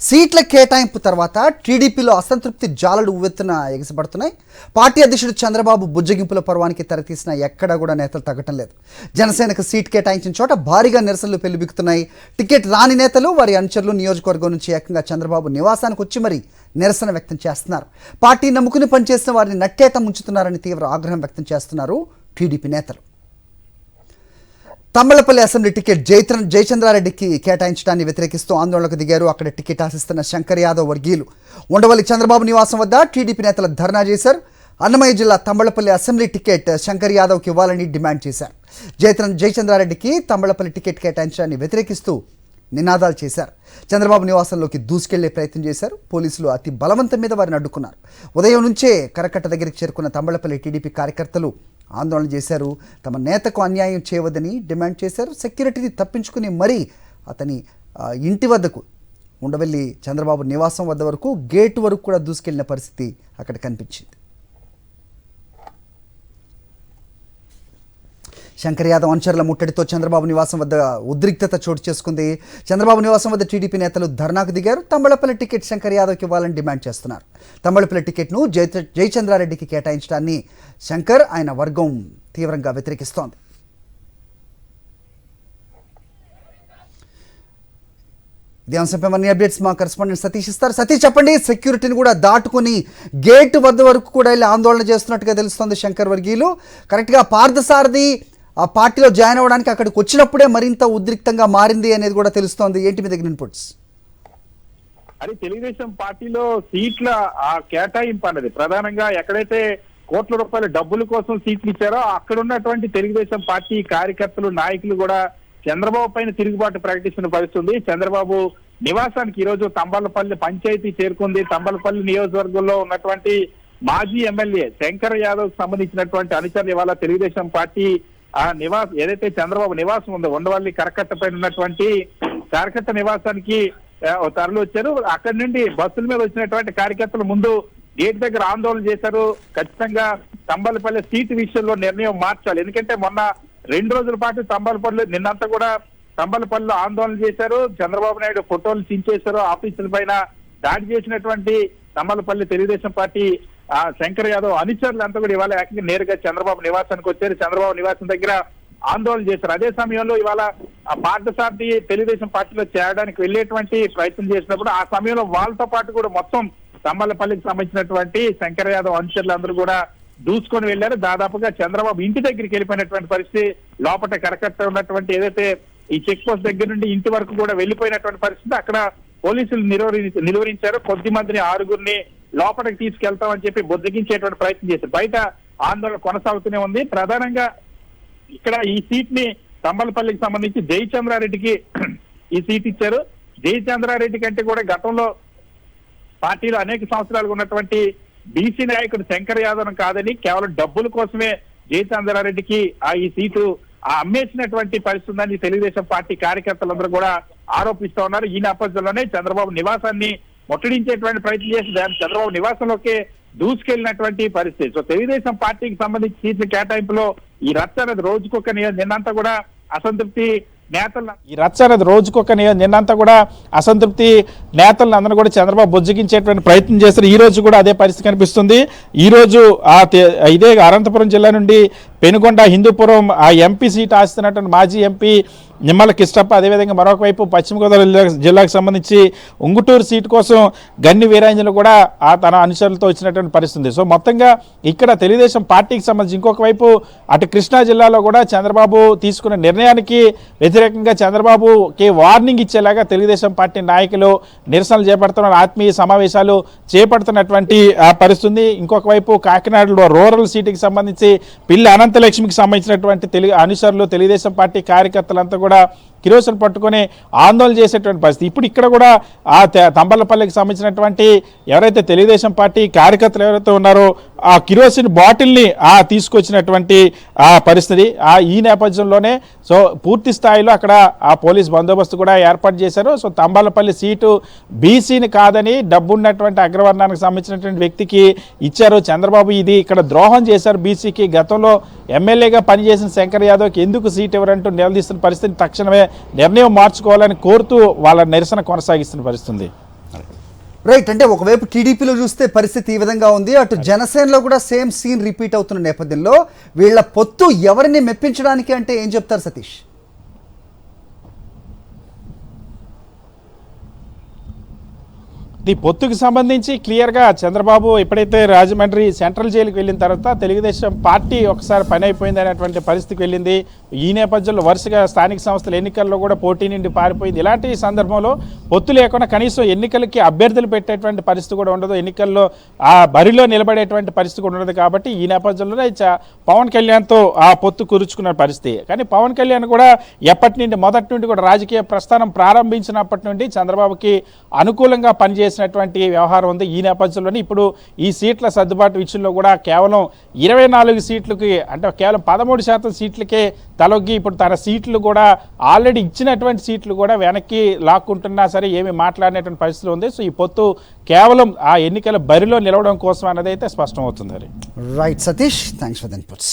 సీట్ల కేటాయింపు తర్వాత టీడీపీలో అసంతృప్తి జాలలు ఉవ్వెత్తున ఎగిసిపడుతున్నాయి. పార్టీ అధ్యక్షుడు చంద్రబాబు బుజ్జగింపుల పర్వానికి తెరతీసిన ఎక్కడా కూడా నేతలు తగ్గటం లేదు. జనసేనకు సీట్ కేటాయించిన చోట భారీగా నిరసనలు పెళ్లిబిక్కుతున్నాయి. టికెట్ రాని నేతలు వారి అనుచరులు నియోజకవర్గం నుంచి ఏకంగా చంద్రబాబు నివాసానికి వచ్చి మరి నిరసన వ్యక్తం చేస్తున్నారు. పార్టీ నమ్ముకుని పనిచేసిన వారిని నట్టేట ముంచుతున్నారని తీవ్ర ఆగ్రహం వ్యక్తం చేస్తున్నారు టీడీపీ నేతలు. తంబళ్లపల్లి అసెంబ్లీ టికెట్ జయచంద్రారెడ్డికి కేటాయించడాన్ని వ్యతిరేకిస్తూ ఆందోళనకు దిగారు. అక్కడ టికెట్ ఆశిస్తున్న శంకర్ యాదవ్ వర్గీయులు ఉండవల్లి చంద్రబాబు నివాసం వద్ద టీడీపీ నేతలు ధర్నా చేశారు. అన్నమయ్య జిల్లా తంబళ్లపల్లి అసెంబ్లీ టికెట్ శంకర్ యాదవ్కి ఇవ్వాలని డిమాండ్ చేశారు. జయచంద్రారెడ్డికి తంబళ్లపల్లి టికెట్ కేటాయించడాన్ని వ్యతిరేకిస్తూ నినాదాలు చేశారు. చంద్రబాబు నివాసంలోకి దూసుకెళ్లే ప్రయత్నం చేశారు. పోలీసులు అతి బలవంతం మీద వారిని అడ్డుకున్నారు. ఉదయం నుంచే కరకట్ట దగ్గరికి చేరుకున్న తంబళ్లపల్లి టీడీపీ కార్యకర్తలు ఆందోళన చేశారు. తమ నేతకు అన్యాయం చేయవద్దని డిమాండ్ చేశారు. సెక్యూరిటీని తప్పించుకుని మరీ అతని ఇంటి వద్దకు ఉండవెళ్ళి చంద్రబాబు నివాసం వద్ద వరకు గేటు వరకు కూడా దూసుకెళ్లిన పరిస్థితి అక్కడ కనిపించింది. శంకర్ యాదవ్ అనుచరుల ముట్టడితో చంద్రబాబు నివాసం వద్ద ఉద్రిక్తత చోటు చేసుకుంది. చంద్రబాబు నివాసం వద్ద టీడీపీ నేతలు ధర్నాకు దిగారు. తంబళ్లపల్లి టికెట్ శంకర్ యాదవ్కి ఇవ్వాలని డిమాండ్ చేస్తున్నారు. తంబళ్లపల్లి టికెట్ను జయచంద్రారెడ్డికి కేటాయించడాన్ని శంకర్ ఆయన వర్గం తీవ్రంగా వ్యతిరేకిస్తోంది. ఇదే అంశంపై మరిన్ని అప్డేట్స్ మా కరెస్పాండెంట్ సతీష్ ఇస్తారు. సతీష్, చెప్పండి. సెక్యూరిటీని కూడా దాటుకుని గేటు వద్ద వరకు కూడా వెళ్ళి ఆందోళన చేస్తున్నట్టుగా తెలుస్తోంది శంకర్ వర్గీయులు. కరెక్ట్గా పార్థసారథి ఆ పార్టీలో జాయిన్ అవ్వడానికి అక్కడికి వచ్చినప్పుడే మరింత ఉద్రిక్తంగా మారింది అనేది కూడా తెలుస్తోంది. ఏంటి మీ దగ్గర ఇన్పుట్స్? అది తెలుగుదేశం పార్టీలో సీట్ల ఆ కేటాయింపు అన్నది ప్రధానంగా ఎక్కడైతే కోట్ల రూపాయల డబ్బుల కోసం సీట్లు ఇచ్చారో అక్కడ ఉన్నటువంటి తెలుగుదేశం పార్టీ కార్యకర్తలు నాయకులు కూడా చంద్రబాబు పైన తిరుగుబాటు ప్రకటిస్తున్న పరిస్థితుంది. చంద్రబాబు నివాసానికి ఈ రోజు తంబళ్లపల్లి పంచాయతీ చేరుకుంది. తంబళ్లపల్లి నియోజకవర్గంలో ఉన్నటువంటి మాజీ ఎమ్మెల్యే శంకర్ యాదవ్ సంబంధించినటువంటి అనుచరులు ఇవాళ తెలుగుదేశం పార్టీ ఆ నివాసం ఏదైతే చంద్రబాబు నివాసం ఉందో ఉండవల్లి కరకట్ట పైన ఉన్నటువంటి కరకట్ట నివాసానికి తరలి వచ్చారు. అక్కడి నుండి బస్సుల మీద వచ్చినటువంటి కార్యకర్తలు ముందు గేట్ దగ్గర ఆందోళన చేశారు. ఖచ్చితంగా తంబళ్లపల్లి సీటు విషయంలో నిర్ణయం మార్చాలి. ఎందుకంటే మొన్న 2 రోజుల పాటు తంబళ్లపల్లి నిన్నంతా కూడా తంబళ్లపల్లిలో ఆందోళన చేశారు. చంద్రబాబు నాయుడు ఫోటోలు చించేశారు. ఆఫీసుల పైన దాడి చేసినటువంటి తంబళ్లపల్లి తెలుగుదేశం పార్టీ శంకర్ యాదవ్ అనుచరులు అంతా కూడా ఇవాళ ఏకంగా నేరుగా చంద్రబాబు నివాసానికి వచ్చారు. చంద్రబాబు నివాసం దగ్గర ఆందోళన చేశారు. అదే సమయంలో ఇవాళ పార్థసారథి తెలుగుదేశం పార్టీలో చేరడానికి వెళ్లేటువంటి ప్రయత్నం చేసినప్పుడు ఆ సమయంలో వాళ్ళతో పాటు కూడా మొత్తం తంబళ్లపల్లికి సంబంధించినటువంటి శంకర్ యాదవ్ అనుచరులు అందరూ కూడా దూసుకొని వెళ్లారు. దాదాపుగా చంద్రబాబు ఇంటి దగ్గరికి వెళ్ళిపోయినటువంటి పరిస్థితి. లోపల కరకట్ట ఉన్నటువంటి ఏదైతే ఈ చెక్ పోస్ట్ దగ్గర నుండి ఇంటి వరకు కూడా వెళ్లిపోయినటువంటి పరిస్థితి. అక్కడ పోలీసులు నిలువరించారు. కొద్ది మందిని 6గురిని లోపలికి తీసుకెళ్తామని చెప్పి బుజ్జగించేటువంటి ప్రయత్నం చేశారు. బయట ఆందోళన కొనసాగుతూనే ఉంది. ప్రధానంగా ఇక్కడ ఈ సీట్ ని తంబళ్లపల్లికి సంబంధించి జయచంద్రారెడ్డికి ఈ సీట్ ఇచ్చారు. జయచంద్రారెడ్డి కంటే కూడా గతంలో పార్టీలో అనేక సంవత్సరాలుగా ఉన్నటువంటి బీసీ నాయకుడు శంకర్ యాదవ్ కాదని కేవలం డబ్బుల కోసమే జయచంద్రారెడ్డికి ఈ సీటు అమ్మేసినటువంటి పరిస్థితి ఉందని తెలుగుదేశం పార్టీ కార్యకర్తలందరూ కూడా ఆరోపిస్తూ ఉన్నారు. ఈ నేపథ్యంలోనే చంద్రబాబు నివాసాన్ని ముట్టడించేటువంటి ప్రయత్నం చేసి దాని చంద్రబాబు నివాసంలోకి దూసుకెళ్లినటువంటి పరిస్థితి. సో తెలుగుదేశం పార్టీకి సంబంధించి సీట్ల కేటాయింపులో ఈ రచ్చ అనేది రోజుకొక నిన్నంతా కూడా అసంతృప్తి నేతలను అందరూ కూడా చంద్రబాబు బుజ్జగించేటువంటి ప్రయత్నం చేస్తారు. ఈ రోజు కూడా అదే పరిస్థితి కనిపిస్తుంది. ఈ రోజు ఇదే అనంతపురం జిల్లా నుండి పెనుగొండ హిందూపురం ఆ ఎంపీ సీట్ ఆస్తున్నటువంటి మాజీ ఎంపీ నిమ్మల కిష్టప్ప, అదేవిధంగా మరొక వైపు పశ్చిమ గోదావరి జిల్లాకు సంబంధించి ఉంగుటూరు సీటు కోసం గన్ని వీరాంజలు కూడా తన అనుచరులతో వచ్చినటువంటి పరిస్థితి. సో మొత్తంగా ఇక్కడ తెలుగుదేశం పార్టీకి సంబంధించి ఇంకొక వైపు అటు కృష్ణా జిల్లాలో కూడా చంద్రబాబు తీసుకున్న నిర్ణయానికి వ్యతిరేకంగా చంద్రబాబుకి వార్నింగ్ ఇచ్చేలాగా తెలుగుదేశం పార్టీ నాయకులు నిరసనలు చేపడుతున్న ఆత్మీయ సమావేశాలు చేపడుతున్నటువంటి పరిస్థితి. ఇంకొక వైపు కాకినాడలో రూరల్ సీటుకి సంబంధించి పిల్లి అనంతలక్ష్మికి సంబంధించినటువంటి అనుచరులు తెలుగుదేశం పార్టీ కార్యకర్తలంతా కూడా కిరోసిన్ పట్టుకొని ఆందోళన చేసేటువంటి పరిస్థితి. ఇప్పుడు ఇక్కడ కూడా తంబళ్లపల్లికి సంబంధించినటువంటి ఎవరైతే తెలుగుదేశం పార్టీ కార్యకర్తలు ఎవరైతే ఉన్నారో ఆ కిరోసిన్ బాటిల్ని తీసుకొచ్చినటువంటి పరిస్థితి. ఈ నేపథ్యంలోనే సో పూర్తి స్థాయిలో అక్కడ పోలీస్ బందోబస్తు కూడా ఏర్పాటు చేశారు. సో తంబళ్లపల్లి సీటు బీసీని కాదని డబ్బున్నటువంటి అగ్రవర్ణానికి సంబంధించినటువంటి వ్యక్తికి ఇచ్చారు చంద్రబాబు. ఇది ఇక్కడ ద్రోహం చేశారు బీసీకి. గతంలో ఎమ్మెల్యేగా పనిచేసిన శంకర్ యాదవ్కి ఎందుకు సీట్ ఎవరంటూ నిలదీస్తున్న పరిస్థితి. తక్షణమే నిర్ణయం మార్చుకోవాలని కోరుతూ వాళ్ళ నిరసన కొనసాగిస్తున్న పరిస్థితి. రైట్, అంటే ఒకవైపు టీడీపీలో చూస్తే పరిస్థితి ఈ విధంగా ఉంది, అటు జనసేనలో కూడా సేమ్ సీన్ రిపీట్ అవుతున్న నేపథ్యంలో వీళ్ళ పొత్తు ఎవరిని మెప్పించడానికి అంటే ఏం చెప్తారు సతీష్? ఈ పొత్తుకు సంబంధించి క్లియర్గా చంద్రబాబు ఎప్పుడైతే రాజమండ్రి సెంట్రల్ జైలుకి వెళ్ళిన తర్వాత తెలుగుదేశం పార్టీ ఒకసారి పని అయిపోయింది అనేటువంటి పరిస్థితికి వెళ్ళింది. ఈ నేపథ్యంలో వరుసగా స్థానిక సంస్థల ఎన్నికల్లో కూడా పోటీ నుండి పారిపోయింది. ఇలాంటి సందర్భంలో పొత్తు లేకుండా కనీసం ఎన్నికలకి అభ్యర్థులు పెట్టేటువంటి పరిస్థితి కూడా ఉండదు, ఎన్నికల్లో ఆ బరిలో నిలబడేటువంటి పరిస్థితి కూడా ఉండదు. కాబట్టి ఈ నేపథ్యంలోనే పవన్ కళ్యాణ్తో ఆ పొత్తు కురుచుకున్న పరిస్థితి. కానీ పవన్ కళ్యాణ్ కూడా మొదటి నుండి కూడా రాజకీయ ప్రస్థానం ప్రారంభించినప్పటి నుండి చంద్రబాబుకి అనుకూలంగా పనిచేసినటువంటి వ్యవహారం ఉంది. ఈ నేపథ్యంలోనే ఇప్పుడు ఈ సీట్ల సర్దుబాటు విషయంలో కూడా కేవలం 24 సీట్లకి, అంటే కేవలం 13% సీట్లకే తలొగ్గి ఇప్పుడు తన సీట్లు కూడా ఆల్రెడీ ఇచ్చినటువంటి సీట్లు కూడా వెనక్కి లాక్కుంటున్నా సరే ఏమి మాట్లాడినటువంటి పరిస్థితి ఉంది. సో ఈ పొత్తు కేవలం ఆ ఎన్నికల బరిలో నిలవడం కోసం అన్నది అయితే స్పష్టమవుతుంది. Right Satish, thanks for the inputs.